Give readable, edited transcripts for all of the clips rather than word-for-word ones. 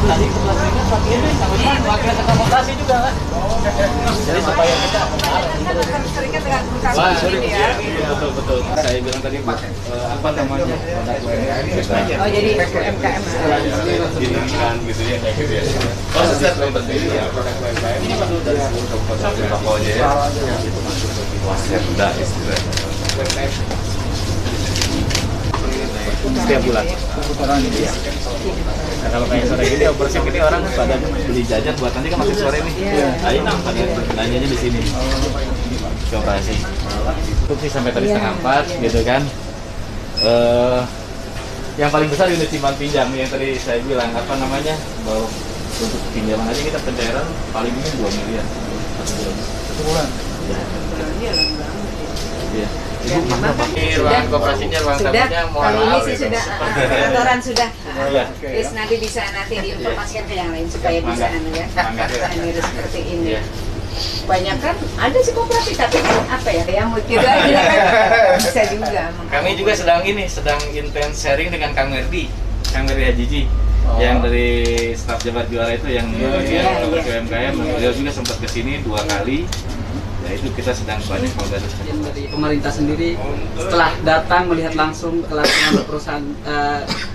tadi kebetulan pakai ini sama pakai akomodasi juga kan. Jadi supaya kita terikat dengan perusahaan ini ya. betul. Saya bilang tadi apa namanya Oh jadi UMKM. Dinamakan gitu ya kayak gitu ya. Oh setiap tempat ini ya produk UMKM ini masuk dari seluruh kabupaten pokoknya ya. Itu masuk ke wasnya udah istilahnya. setiap bulan putaran ini ya. Nah, kalau kayak sore gini operasi ini orang pada beli jajan buat nanti kan masih sore nih. Ayo pada belanjanya di sini. Operasi. Itu sih sampai tadi setengah 4 gitu kan. Yang paling besar unit simpan pinjam yang tadi saya bilang apa namanya bahwa untuk pinjaman aja kita pencairan paling minim 2 miliar satu bulan. Iya. Ibu mana Pak? Ruangan kooperasinya, ruang tamunya, mohon kalau ini maaf. sih sudah kantoran sudah. Iya. Terus nanti bisa diinformasikan ke yang lain supaya bisa ya. Ini seperti ini. Banyak kan ada sih koperasi tapi kan apa ya yang mau juga kan bisa juga. Kami juga sedang intens sharing dengan Kang Merdi Hajiji yang dari staf Jabar Juara itu yang UMKM. Beliau juga sempat kesini 2 kali. Ya itu kita sedang banyak membantu. Dari pemerintah sendiri setelah datang melihat langsung kelangsungan perusahaan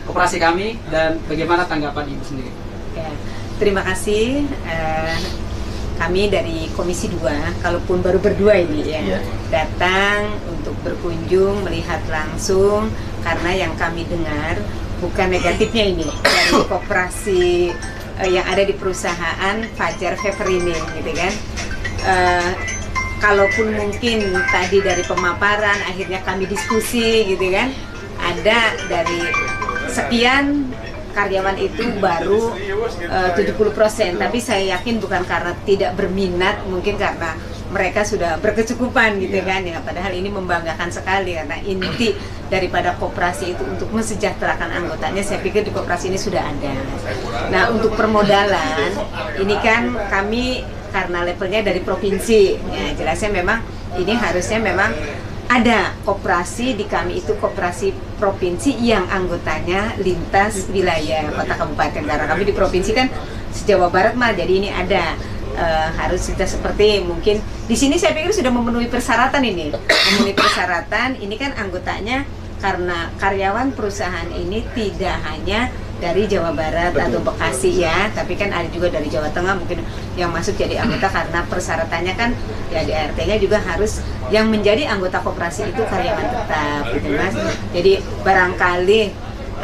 koperasi kami dan bagaimana tanggapan Ibu sendiri? Ya, terima kasih. Kami dari Komisi 2, kalaupun baru berdua ini ya, datang untuk berkunjung, melihat langsung, karena yang kami dengar bukan negatifnya ini dari koperasi yang ada di perusahaan Fajar Favor ini, gitu kan. Kalaupun mungkin tadi dari pemaparan, akhirnya kami diskusi, gitu kan, ada dari sekian karyawan itu baru 70%, tapi saya yakin bukan karena tidak berminat, mungkin karena mereka sudah berkecukupan gitu kan ya. Padahal ini membanggakan sekali karena inti daripada koperasi itu untuk mesejahterakan anggotanya. Saya pikir di koperasi ini sudah ada. Nah untuk permodalan ini kan kami karena levelnya dari provinsi, ya jelasnya memang ini harusnya memang ada koperasi di kami itu koperasi provinsi yang anggotanya lintas wilayah kota kabupaten, karena kami di provinsi kan se-Jawa Barat mah, jadi ini ada harus kita seperti mungkin di sini saya pikir sudah memenuhi persyaratan ini, memenuhi persyaratan ini kan anggotanya karena karyawan perusahaan ini tidak hanya dari Jawa Barat atau Bekasi ya, tapi kan ada juga dari Jawa Tengah mungkin yang masuk jadi anggota karena persyaratannya kan ya di ART-nya juga harus yang menjadi anggota koperasi itu karyawan tetap gitu Mas. Jadi barangkali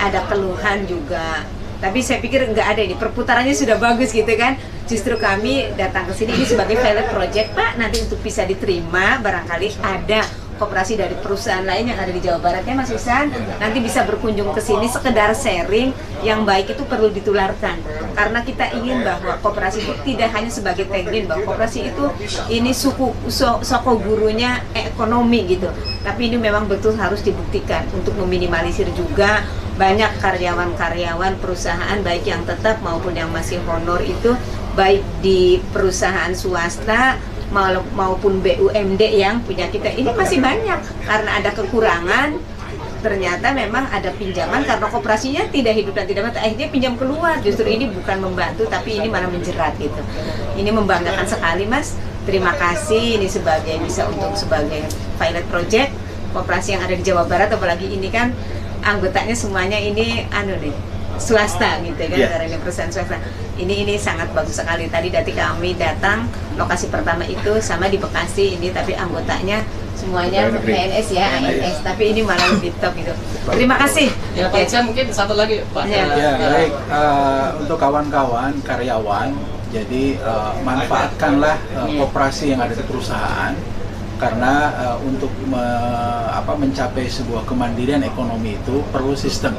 ada keluhan juga, tapi saya pikir nggak ada, ini perputarannya sudah bagus gitu kan. Justru kami datang ke sini ini sebagai pilot project Pak, nanti untuk bisa diterima barangkali ada koperasi dari perusahaan lain yang ada di Jawa Barat ya Mas Isan, nanti bisa berkunjung ke sini sekedar sharing yang baik itu perlu ditularkan, karena kita ingin bahwa koperasi itu tidak hanya sebagai tagline bahwa koperasi itu ini soko gurunya ekonomi gitu, tapi ini memang betul harus dibuktikan untuk meminimalisir juga banyak karyawan-karyawan perusahaan baik yang tetap maupun yang masih honor itu baik di perusahaan swasta maupun BUMD yang punya kita ini masih banyak karena ada kekurangan. Ternyata memang ada pinjaman karena koperasinya tidak hidup dan tidak mati, akhirnya pinjam keluar. Justru ini bukan membantu tapi ini malah menjerat gitu. Ini membanggakan sekali Mas. Terima kasih ini bisa untuk sebagai pilot project koperasi yang ada di Jawa Barat, apalagi ini kan anggotanya semuanya ini swasta gitu kan, karena ini perusahaan swasta. Ini sangat bagus sekali. Tadi kami datang lokasi pertama itu sama di Bekasi ini, tapi anggotanya semuanya PNS ya, ANS, tapi ini malah lebih top gitu. Terima kasih. Ya Pak Ican, mungkin satu lagi Pak. Ya baik, untuk kawan-kawan karyawan, jadi manfaatkanlah koperasi yang ada di perusahaan, karena untuk mencapai sebuah kemandirian ekonomi itu perlu sistem.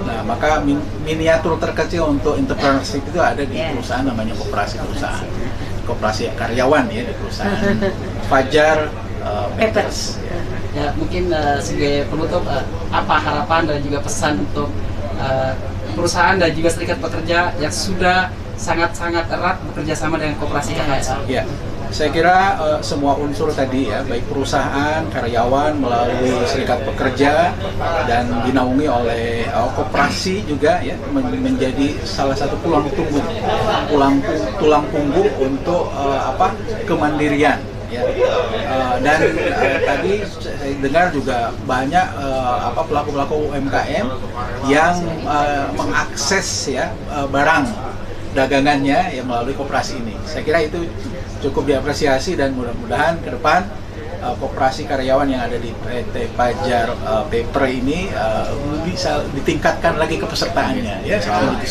Nah, maka miniatur terkecil untuk entrepreneurship itu ada di perusahaan, namanya koperasi perusahaan, koperasi karyawan ya di perusahaan Fajar Papers. Ya mungkin sebagai penutup apa harapan dan juga pesan untuk perusahaan dan juga serikat pekerja yang sudah sangat-sangat erat bekerja sama dengan koperasi KHSA? Ya, Saya kira semua unsur tadi ya, baik perusahaan, karyawan melalui serikat pekerja dan dinaungi oleh koperasi juga ya, menjadi salah satu tulang punggung untuk kemandirian. Ya. Dan tadi saya dengar juga banyak pelaku-pelaku UMKM yang mengakses ya barang dagangannya ya melalui koperasi ini. Saya kira itu cukup diapresiasi dan mudah-mudahan ke depan koperasi karyawan yang ada di PT Fajar Paper ini bisa ditingkatkan lagi kepesertaannya ya 100%.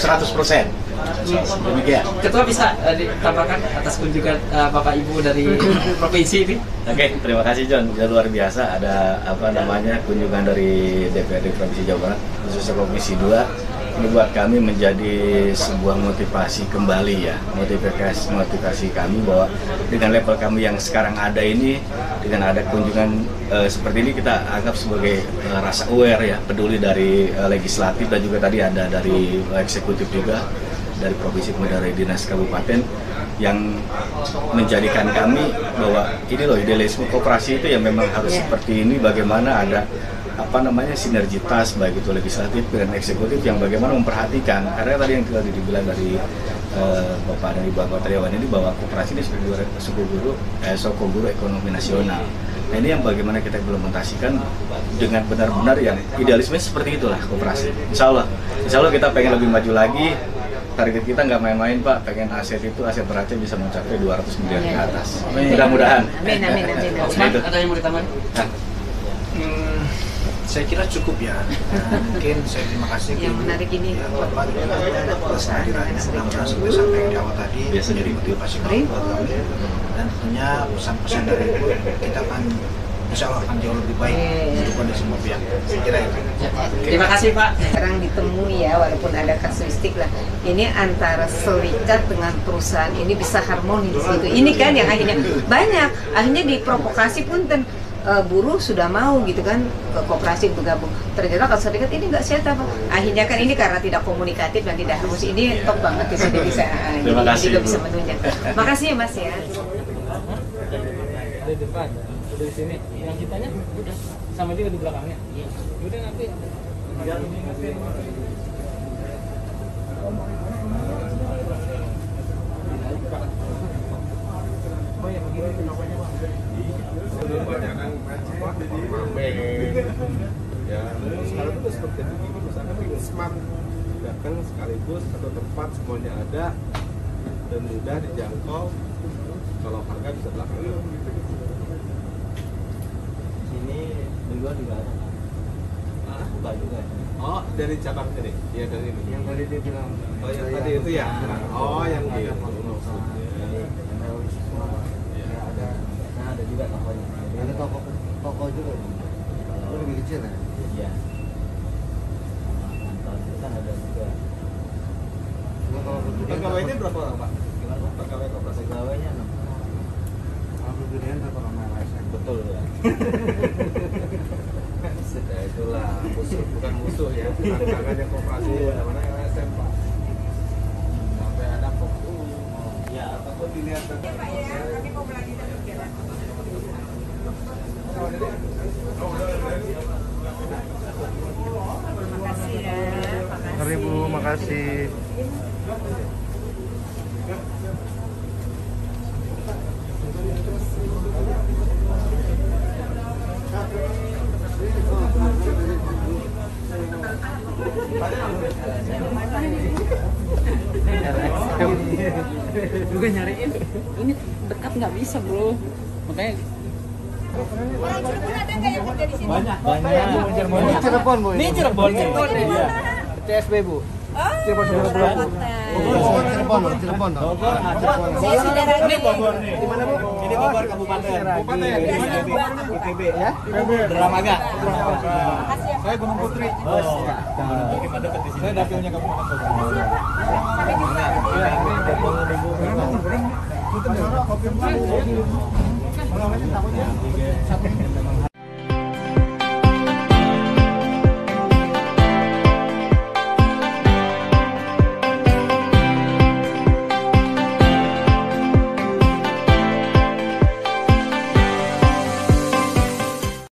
Demikian. Ketua bisa ditambahkan atas kunjungan Bapak Ibu dari provinsi ini. Oke, terima kasih John. Ya, luar biasa ada kunjungan dari DPRD Provinsi Jawa Barat khususnya Komisi 2. Ini buat kami menjadi sebuah motivasi kembali ya, motivasi kami bahwa dengan level kami yang sekarang ada ini, dengan ada kunjungan seperti ini kita anggap sebagai rasa aware ya, peduli dari legislatif dan juga tadi ada dari eksekutif juga, dari provinsi kemudian dari dinas kabupaten yang menjadikan kami bahwa ini loh idealisme koperasi itu yang memang harus seperti ini, bagaimana ada sinergitas baik itu legislatif dan eksekutif yang bagaimana memperhatikan, karena tadi yang tadi dibilang dari Bapak dan Ibu anggota Dewan ini bahwa koperasi ini soko guru ekonomi nasional. Nah, ini yang bagaimana kita implementasikan dengan benar-benar yang idealisme seperti itulah koperasi. Insya Allah kita pengen lebih maju lagi. Target kita nggak main-main Pak, pengen aset beraceh bisa mencapai 200 miliar ke atas. Mudah-mudahan. Amin. Ada yang mau ditambahin? Saya kira cukup ya. Mungkin saya terima kasih Yang menarik ini Bapak atas kehadirannya. Mudah-mudahan sampai yang di awal tadi menjadi motivasi kami buat kami, dan tentunya pesan-pesan dari Ibu kita akan insya Allah akan jauh lebih baik untuk kondisi semua pihak. Saya kira itu. Terima kasih Pak. Sekarang ditemui ya, walaupun ada kasuistik lah. Ini antara serikat dengan perusahaan ini bisa harmonis gitu. Ini kan yang akhirnya diprovokasi pun buruh sudah mau gitu kan ke koperasi bergabung. Ternyata kalau serikat ini nggak sehat apa. Akhirnya kan ini karena tidak komunikatif dan tidak harus. Ini top banget ya, sudah bisa. Terima kasih, juga bisa menunjang. Makasih ya Mas ya. Di depan, udah di sini. Yang kitanya udah sama dia di belakangnya. Iya. Udah nanti. Oh ya begini namanya Bang. Kebanyakan ya sekarang itu seperti ini, misalkan bikin smart, datang sekaligus satu tempat semuanya ada dan mudah dijangkau, kalau harga bisa belakangan. Sini dua juga ada. Buka juga. Oh, dari cabang ini? Iya, dari ini. Yang tadi dia bilang. Oh, yang tadi itu ya? Oh, yang gitu. Ada juga tokonya. Ada toko juga. Itu lebih kecil ya? Iya. Kantor itu kan ada juga. Pegawainya berapa orang Pak? Gimana? Pegawai koperasi? Pegawainya 6. Kalau gedean berapa orang LSM? Betul ya. Ya itulah musuh, bukan musuh ya. Tantangannya koperasi mana LSM Pak. Sampai ada fokus. Ya, apapun dilihat. Mari Bu, makasih. Juga nyariin ini dekat nggak bisa bro, makanya banyak. Ini Cirebon Bu. Ini Cirebon. TSB Bu. Cirebon. Cirebon. Ini Bogor nih. Di mana Bu? Ini Bogor Kabupaten. ITB ya. Dramaga. Saya Gunung Putri. Saya dapilnya Kabupaten Bogor. Sampai